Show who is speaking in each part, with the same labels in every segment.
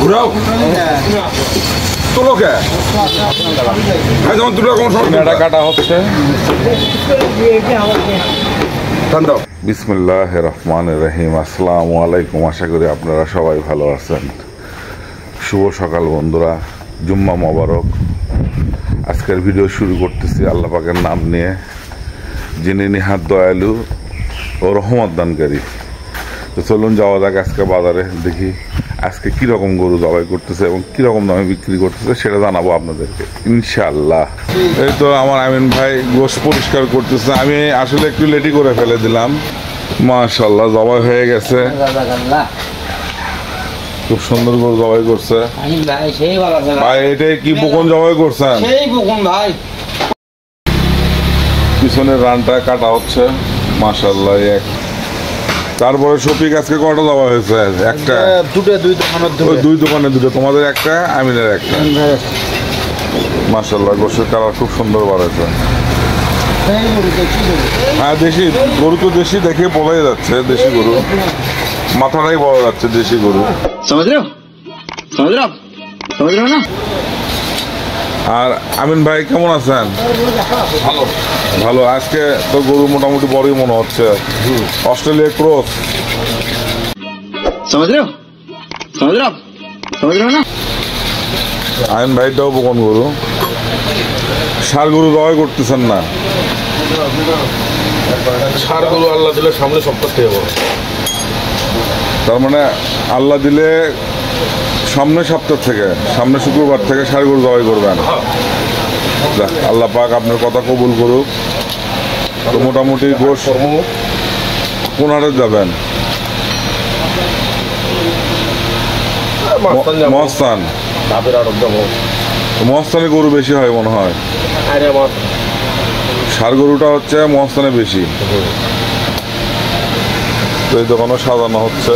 Speaker 1: ঘুরাও তোলো কে যেমন দুটো কোনো সমস্যা কাটা হচ্ছে। বিসমিল্লাহির রহমানির রহিম। আসসালামু আলাইকুম। আশা করি আপনারা সবাই ভালো আছেন। শুভ সকাল বন্ধুরা, জুম্মা মোবারক। আজকের ভিডিও শুরু করতেছি আল্লাহ পাকের নাম নিয়ে, যিনি নিহাত দয়ালু ও রহমত দানকারী। তো চলুন যাওয়া যাক আজকে বাজারে, দেখি আজকে কীরকম গরু জবাই করতেছে এবং কীরকম দামে বিক্রি করতেছে সেটা জানাবো আপনাদেরকে ইনশাআল্লাহ। এই তো আমার আমিন ভাই গোশত পরিষ্কার করতেছে। আমি আসলে একটু লেটি করে ফেলে দিলাম। মাশাআল্লাহ জবাই হয়ে গেছে, খুব সুন্দর গরু জবাই করছে ভাই। এটাই কি বকন জবাই করছেন? পিছনের রানটা কাটা হচ্ছে মাশাআল্লাহ। এক তারপরে শফিক আজকে কটা দেওয়া হয়েছে? একটা, দুই দোকানে দুটো, তোমাদের একটা, আমিনের একটা। মাশাআল্লাহ গোশের কালার খুব সুন্দর বাড়াচ্ছে। হ্যাঁ দেশি গরু তো দেশি দেখে বোঝাই যাচ্ছে, দেশি গরু মাথাটাই বড় যাচ্ছে দেশি গরু। না। আর আমিন ভাই কেমন আছেন? ভালো ভালো। আজকে তো গরু মোটামুটি বড়ই মনে হচ্ছে, অস্ট্রেলিয়া ক্রস। আমিন ভাইটাও বকন গরু। ষাঁড় গরু জবাই করতেছেন না?
Speaker 2: ষাঁড় গরু আল্লাহ দিলে সামনে সপ্তাহ থেকে,
Speaker 1: তার মানে আল্লাহ দিলে সামনে সপ্তাহ থেকে, সামনে শুক্রবার থেকে ষাঁড় গরু জবাই করবেন। আল্লাহ পাক আপনার কথা কবুল করুক। তো মোটামুটি গোশ কোন হাটে যাবেন? মহস্থান। মহস্থানে গরু বেশি হয় মনে হয়। ষাঁড় গরুটা হচ্ছে মহস্থানে বেশি। তো এই দোকানও সাজানো হচ্ছে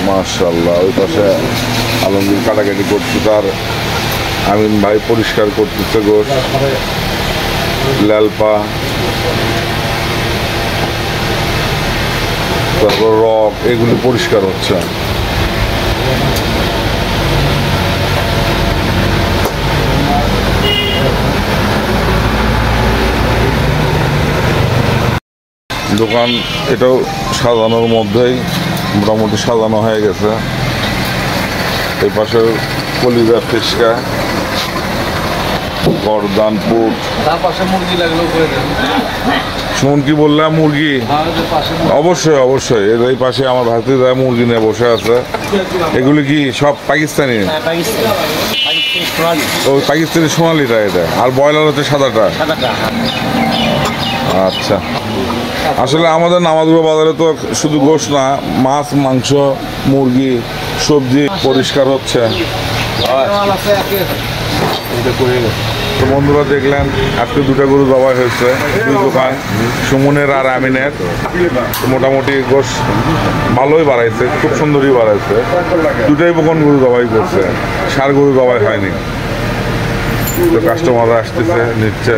Speaker 1: মাশাআল্লাহ। ওই পাশে আলমগীর কাটাকাটি করছে, তার আমিন ভাই পরিষ্কার করতেছে গোশ, লালপা, তারপর রক, এগুলি পরিষ্কার হচ্ছে। দোকান এটাও সাজানোর মধ্যেই মোটামুটি সাজানো হয়ে গেছে। এই পাশে কলিজা, ফিসকা, গরদান, পুট। শুনুন কি বললাম, মুরগি অবশ্যই অবশ্যই। এই পাশে আমার ভাতিজা মুরগি নিয়ে বসে আছে। এগুলি কি সব পাকিস্তানি? ওই পাকিস্তানি সোনালিটা এটা, আর ব্রয়লার হচ্ছে সাদাটা। আচ্ছা, আসলে আমাদের নামাজুর বাজারে তো শুধু গোশত না, মাছ, মাংস, মুরগি, সবজি পরিষ্কার হচ্ছে। তো বন্ধুরা দেখলেন আজকে দুটো গরু জবাই হয়েছে, দুই দোকান, সুমনের আর আমিনের। মোটামুটি গোশ ভালোই বাড়াইছে, খুব সুন্দরই বাড়াইছে। দুটাই বকন গরু জবাই করছে, ষাঁড় গরু জবাই হয়নি। তো কাস্টমাররা আসতেছে, নিচ্ছে,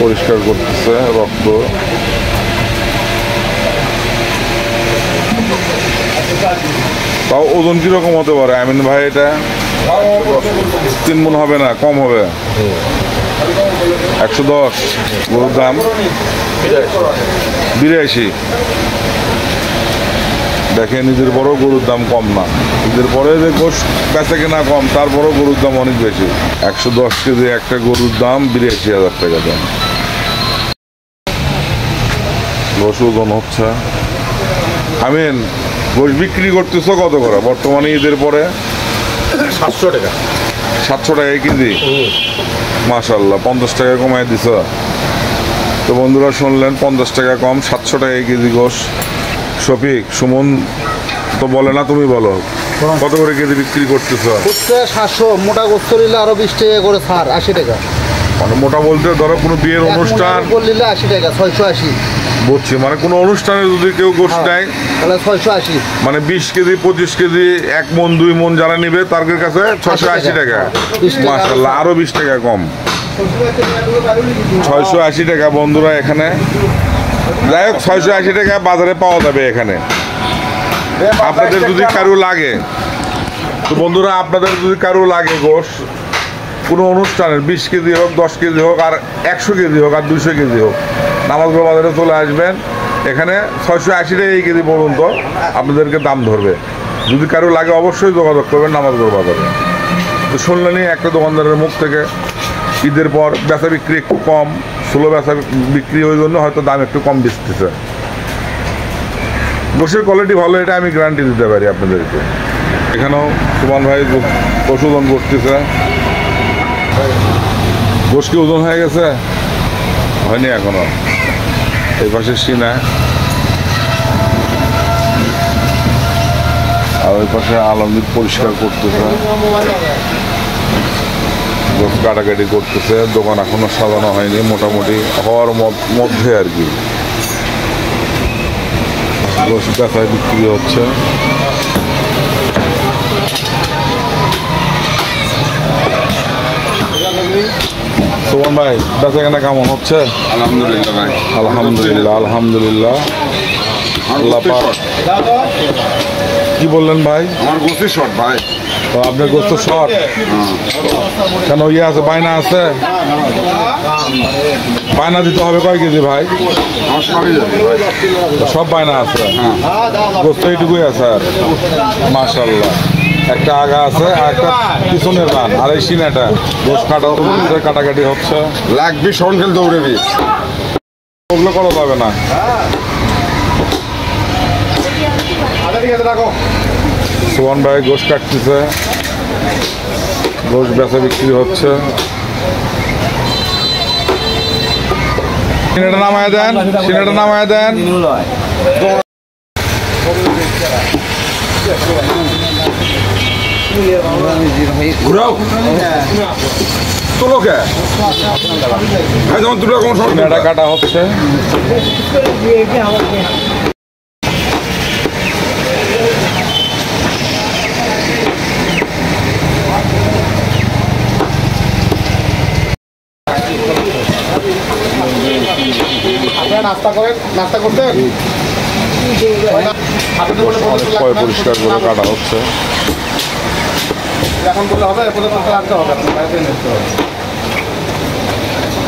Speaker 1: পরিষ্কার করতেছে রক্ত। তাও ওজন কিরকম হতে পারে আমিন ভাই? এটা 3 মণ হবে না, কম হবে? 110। গরুর দাম 82। দেখেন নিজের বড় গরুর দাম কম না, নিজের পরে যে গোশ বেচা কেনা কম, তারপরও গরুর দাম অনেক বেশি। 110 কেজি একটা গরুর দাম 82,000 টাকা দাম। গোশ ওজন হচ্ছে। আমিন গোশ বিক্রি করতেছ কত করে বর্তমানে ঈদের পরে?
Speaker 2: 700 টাকা।
Speaker 1: 700 টাকা কেজি? মাশাআল্লাহ, 50 টাকা কমাই দিছ। তো বন্ধুরা শুনলেন, 50 টাকা কম, 700 টাকা কেজি গোশ। শফিক, সুমন তো বলে না, তুমি বলো কত করে কেজি বিক্রি করতেছ?
Speaker 3: 700। মোটা গোস্ত নিলে আরো 20 টাকা করে ছাড়, 80 টাকা।
Speaker 1: মানে মোটা বলতে ধরো কোনো বিয়ের অনুষ্ঠান
Speaker 3: নিলে 80 টাকা, 680।
Speaker 1: বুঝছি, মানে কোনো অনুষ্ঠানে যদি কেউ গোশত নেয়
Speaker 3: তাহলে 680।
Speaker 1: মানে 20 কেজি, 25 কেজি, 1 মণ 2 মণ যারা নিবে তাদের কাছে 680 টাকা। মাশাআল্লাহ, আরো 20 টাকা কম। 680 টাকা বন্ধুরা এখানে। যাই হোক 680 টাকা বাজারে পাওয়া যাবে এখানে। আপনাদের যদি কারো লাগে তো বন্ধুরা, আপনাদের যদি কারো লাগে গোশ কোনো অনুষ্ঠানের 20 কেজি হোক, 10 কেজি হোক, আর 100 কেজি হোক, আর 200 কেজি হোক, নামাজগড় বাজারে চলে আসবেন। এখানে 680 টাকা এই কেজি পর্যন্ত আপনাদেরকে দাম ধরবে। যদি কারো লাগে অবশ্যই যোগাযোগ করবেন নামাজগড় বাজারে। তো শুনলেনই একটা দোকানদারের মুখ থেকে ঈদের পর বেচা বিক্রি একটু কম, স্লো বেচা বিক্রি, ওই জন্য হয়তো দাম একটু কম বেচতেছে। গোশের কোয়ালিটি ভালো, এটা আমি গ্যারান্টি দিতে পারি আপনাদেরকে। এখানেও সুমন ভাই গোশ ওজন করতেছে। গোশ কি ওজন হয়ে গেছে? হয়নি এখনো। এই পাশে সিনা, আর ওই পাশে আলমগীর পরিষ্কার করতেছে, গোশ কাটাকাটি করতেছে। দোকান এখনো সাজানো হয়নি, মোটামুটি হওয়ার মধ্যে আর কি। গোশ বেচায় বিক্রি হচ্ছে। সুমন ভাই বেচা কেনা কেমন হচ্ছে?
Speaker 2: আলহামদুলিল্লাহ ভাই,
Speaker 1: আলহামদুলিল্লাহ, আলহামদুলিল্লাহ। আল্লাহ পাক। কি বললেন ভাই?
Speaker 2: আমার গোষ্ঠী শর্ট ভাই।
Speaker 1: তো আপনার গোস্ত শর্ট কেন? ইয়ে আছে, বায়না আছে? বায়না দিতে হবে কয় কেজি ভাই?
Speaker 2: আমার সবই যাবে ভাই।
Speaker 1: তো সব বায়না আছে, গোস্ত এইটুকুই আছে। আর মাশাআল্লাহ, একটা আগা আছে আর একটা পিছনের রান, আর এই সিনাটা গোস্ত কাটাকাটি হচ্ছে।
Speaker 2: লাগবি সন্ধ্যেল দৌড়েবি,
Speaker 1: ওগুলো করা যাবে না। সুমন ভাই গোশ কাটতেছে, গোশ বেচা বিক্রি হচ্ছে। সিনেটা নামায় দেন, সিনেটা নামায় দেন।
Speaker 2: ঘুরাও তোলোকে ভাই, যেমন দুটো কোনো
Speaker 1: সিনেটা কাটা হচ্ছে।
Speaker 3: আপনারা নাস্তা করেন, নাস্তা করতেন?
Speaker 1: পরিষ্কার করে কাটা হচ্ছে।
Speaker 3: এখন বললে হবে, প্রদর্শন আনতে হবে, আপনার বাড়িতে নিতে হবে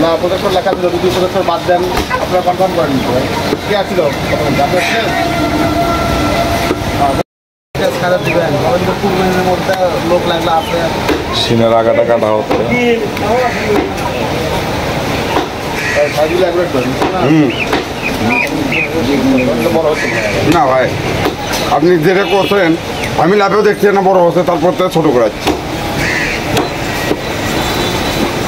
Speaker 3: না। প্রদর্শন লেখা ছিল, যদি প্রদর্শন বাদ দেন আপনারা কনফার্ম করেন। কে আসছিল? আপনার খারাপ দিবেন মধ্যে লোক লাগলে আপনি
Speaker 1: সিনের আগাটা কাটা হচ্ছে।
Speaker 2: না ভাই, আপনি যেটা করছেন আমি লাভেও দেখছি না, বড় হচ্ছে, তারপর তো ছোট করাচ্ছি।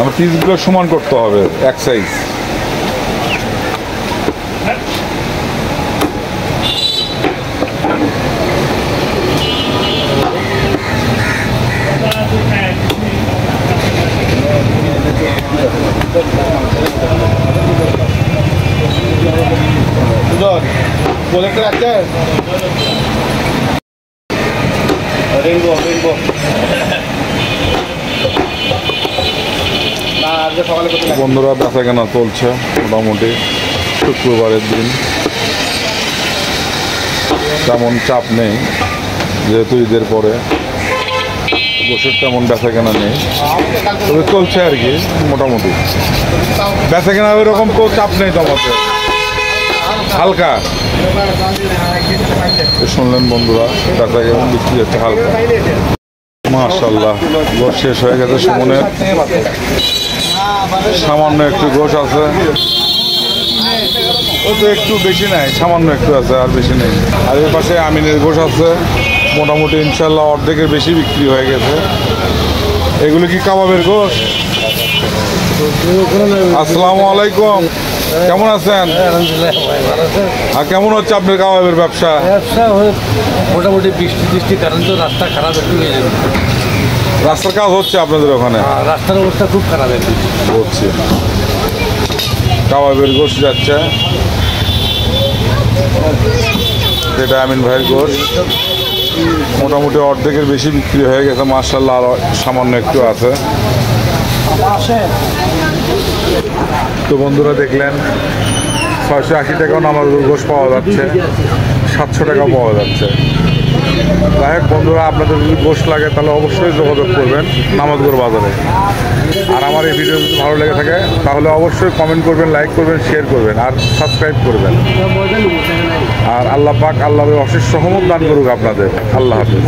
Speaker 1: আমার পিসগুলো সমান করতে হবে, এক সাইজ।
Speaker 3: প্রজেক্টর আছে? রেনবো রেনবো না, আজকে সকালে করতে লাগে।
Speaker 1: বন্ধুরা বেচা কেনা চলছে মোটামুটি। শুক্রবারের দিন তেমন চাপ নেই, যেহেতু ঈদের পরে গোশের তেমন বেচা কেনা নেই, তবে চলছে আর কি মোটামুটি। বেচা কেনা ওইরকম তো চাপ নেই তোমাদের, হালকা। শুনলেন বন্ধুরা, বেচা কেনা বিক্রি হচ্ছে হালকা। মাশাআল্লাহ, গোশ শেষ হয়ে গেছে সুমনের। সামান্য একটু গোশ আছে, ও তো একটু বেশি নাই, সামান্য একটু আছে, আর বেশি নেই। আর এর পাশে আমিনের গোশ আছে, মোটামুটি ইনশাল্লাহ অর্ধেকের বেশি বিক্রি হয়ে গেছে। এগুলো কি কাবাবের গোশ? আসসালামু আলাইকুম, কেমন আছেন? আর কেমন হচ্ছে আপনার কাবাবের ব্যবসা?
Speaker 4: মোটামুটি বৃষ্টি কারণ তো রাস্তা খারাপ একটু হয়ে যাবে।
Speaker 1: রাস্তার কাজ হচ্ছে আপনাদের ওখানে?
Speaker 4: রাস্তার অবস্থা খুব খারাপ একটু
Speaker 1: হচ্ছে। কাবাবের গোশ যাচ্ছে, এটা আমিন ভাইয়ের গোশ। মোটামুটি অর্ধেকের বেশি বিক্রি হয়ে গেছে মাশাআল্লাহ, আর সামান্য একটু আছে। তো বন্ধুরা দেখলেন 680 টাকাও নামাজুর গোশ পাওয়া যাচ্ছে, 700 টাকাও পাওয়া যাচ্ছে। যাই হোক বন্ধুরা, আপনাদের যদি গোশ লাগে তাহলে অবশ্যই যোগাযোগ করবেন নামাজগড় বাজারে। আর আমার এই ভিডিও যদি ভালো লেগে থাকে তাহলে অবশ্যই কমেন্ট করবেন, লাইক করবেন, শেয়ার করবেন আর সাবস্ক্রাইব করবেন। আর আল্লাহ পাক আল্লাহর অশেষ রহমত দান করুক আপনাদের। আল্লাহ হাফেজ।